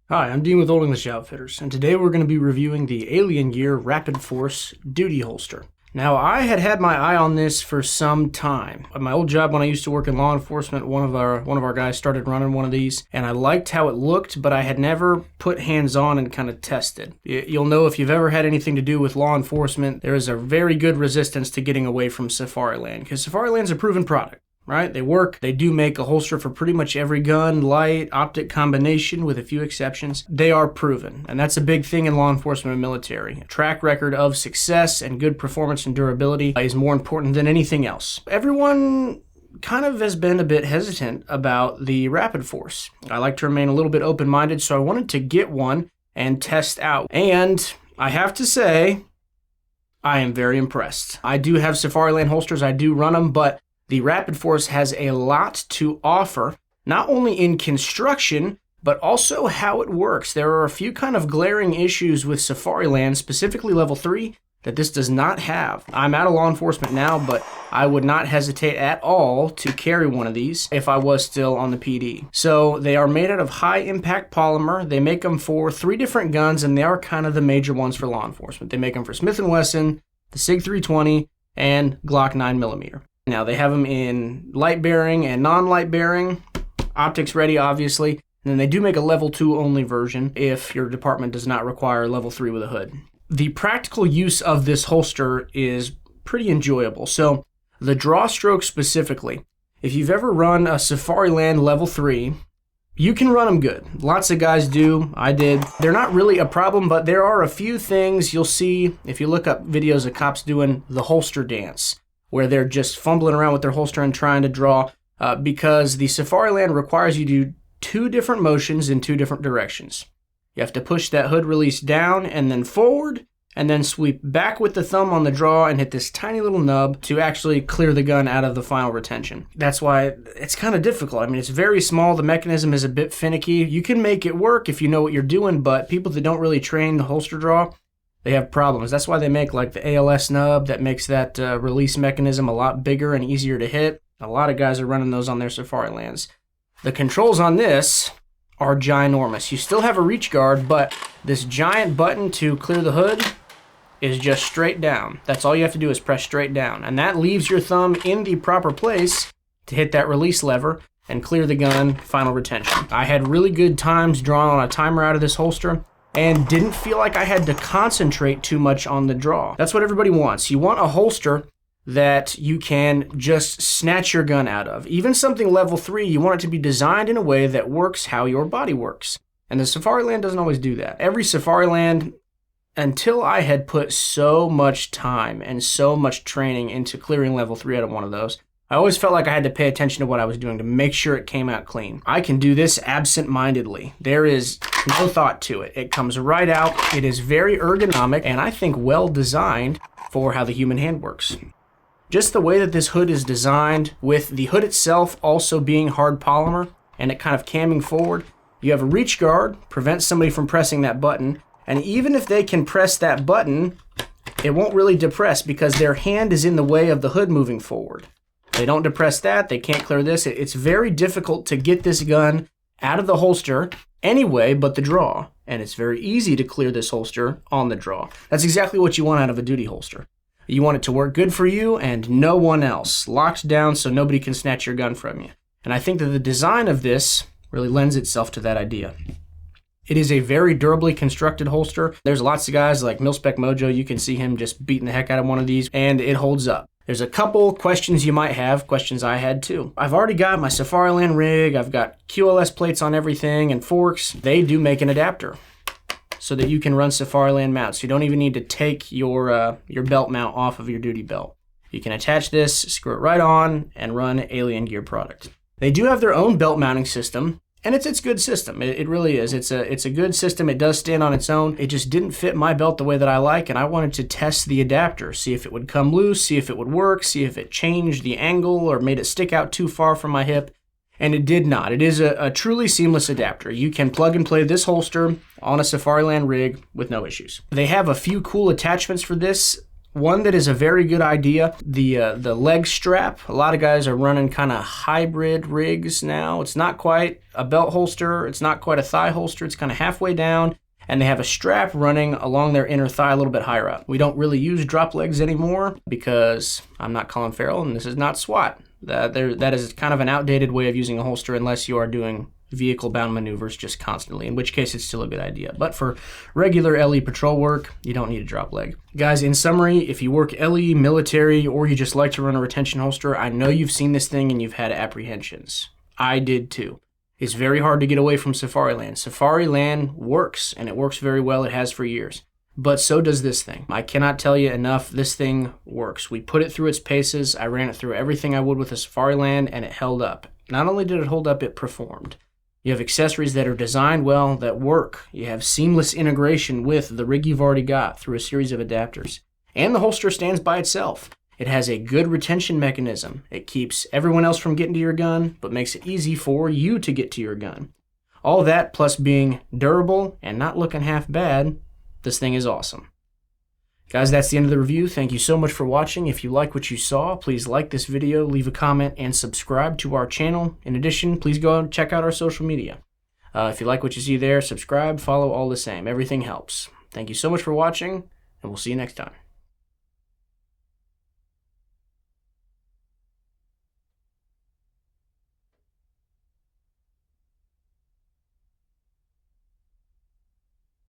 Hi, I'm Dean with Old English Outfitters, and today we're going to be reviewing the Alien Gear Rapid Force Duty Holster. Now, I had my eye on this for some time. At my old job, when I used to work in law enforcement, one of our guys started running one of these, and I liked how it looked, but I had never put hands on and kind of tested. You'll know if you've ever had anything to do with law enforcement, there is a very good resistance to getting away from Safariland, because Safariland's a proven product. Right? They work. They do make a holster for pretty much every gun, light, optic combination, with a few exceptions. They are proven, and that's a big thing in law enforcement and military. A track record of success and good performance and durability is more important than anything else. Everyone kind of has been a bit hesitant about the Rapid Force. I like to remain a little bit open-minded, so I wanted to get one and test out. And I have to say, I am very impressed. I do have Safariland holsters. I do run them, but the Rapid Force has a lot to offer, not only in construction, but also how it works. There are a few kind of glaring issues with Safariland, specifically level 3, that this does not have. I'm out of law enforcement now, but I would not hesitate at all to carry one of these if I was still on the PD. So they are made out of high impact polymer. They make them for 3 different guns, and they are kind of the major ones for law enforcement. They make them for Smith & Wesson, the SIG 320, and Glock 9mm. Now, they have them in light bearing and non-light bearing, optics ready, obviously. And then they do make a level 2 only version if your department does not require level 3 with a hood. The practical use of this holster is pretty enjoyable. So, the draw stroke specifically, if you've ever run a Safariland level 3, you can run them good. Lots of guys do. I did. They're not really a problem, but there are a few things you'll see if you look up videos of cops doing the holster dance, where they're just fumbling around with their holster and trying to draw, because the Safariland requires you to do 2 different motions in 2 different directions. You have to push that hood release down and then forward, and then sweep back with the thumb on the draw and hit this tiny little nub to actually clear the gun out of the final retention. That's why it's kind of difficult. I mean, it's very small. The mechanism is a bit finicky. You can make it work if you know what you're doing, but people that don't really train the holster draw, they have problems. That's why they make like the ALS nub that makes that release mechanism a lot bigger and easier to hit. A lot of guys are running those on their Safarilands. The controls on this are ginormous. You still have a reach guard, but this giant button to clear the hood is just straight down. That's all you have to do is press straight down. And that leaves your thumb in the proper place to hit that release lever and clear the gun, final retention. I had really good times drawing on a timer out of this holster, and didn't feel like I had to concentrate too much on the draw. That's what everybody wants. You want a holster that you can just snatch your gun out of. Even something level 3, you want it to be designed in a way that works how your body works. And the Safariland doesn't always do that. Every Safariland, until I had put so much time and so much training into clearing level 3 out of one of those, I always felt like I had to pay attention to what I was doing to make sure it came out clean. I can do this absent-mindedly. There is no thought to it. It comes right out. It is very ergonomic, and I think well designed for how the human hand works. Just the way that this hood is designed, with the hood itself also being hard polymer and it kind of camming forward, you have a reach guard, prevents somebody from pressing that button, and even if they can press that button, it won't really depress because their hand is in the way of the hood moving forward. They don't depress that, they can't clear this. It's very difficult to get this gun out of the holster anyway but the draw. And it's very easy to clear this holster on the draw. That's exactly what you want out of a duty holster. You want it to work good for you and no one else. Locked down so nobody can snatch your gun from you. And I think that the design of this really lends itself to that idea. It is a very durably constructed holster. There's lots of guys like Mil-Spec Mojo, you can see him just beating the heck out of one of these, and it holds up. There's a couple questions you might have, questions I had too. I've already got my Safariland rig, I've got QLS plates on everything and forks. They do make an adapter so that you can run Safariland mounts. You don't even need to take your belt mount off of your duty belt. You can attach this, screw it right on, and run Alien Gear product. They do have their own belt mounting system, and it's a good system. It really is. It's a good system. It does stand on its own. It just didn't fit my belt the way that I like, and I wanted to test the adapter, see if it would come loose, see if it would work, see if it changed the angle or made it stick out too far from my hip, and it did not. It is a truly seamless adapter. You can plug and play this holster on a Safariland rig with no issues. They have a few cool attachments for this. One that is a very good idea, the leg strap. A lot of guys are running kind of hybrid rigs now. It's not quite a belt holster. It's not quite a thigh holster. It's kind of halfway down, and they have a strap running along their inner thigh a little bit higher up. We don't really use drop legs anymore because I'm not Colin Farrell, and this is not SWAT. That is kind of an outdated way of using a holster unless you are doing vehicle-bound maneuvers just constantly, in which case it's still a good idea. But for regular LE patrol work, you don't need a drop leg. Guys, in summary, if you work LE, military, or you just like to run a retention holster, I know you've seen this thing and you've had apprehensions. I did too. It's very hard to get away from Safariland. Safariland works, and it works very well. It has for years. But so does this thing. I cannot tell you enough, this thing works. We put it through its paces. I ran it through everything I would with a Safariland, and it held up. Not only did it hold up, it performed. You have accessories that are designed well, that work. You have seamless integration with the rig you've already got through a series of adapters. And the holster stands by itself. It has a good retention mechanism. It keeps everyone else from getting to your gun, but makes it easy for you to get to your gun. All that, plus being durable and not looking half bad, this thing is awesome. Guys, that's the end of the review. Thank you so much for watching. If you like what you saw, please like this video, leave a comment, and subscribe to our channel. In addition, please go and check out our social media. If you like what you see there, subscribe, follow, all the same. Everything helps. Thank you so much for watching, and we'll see you next time.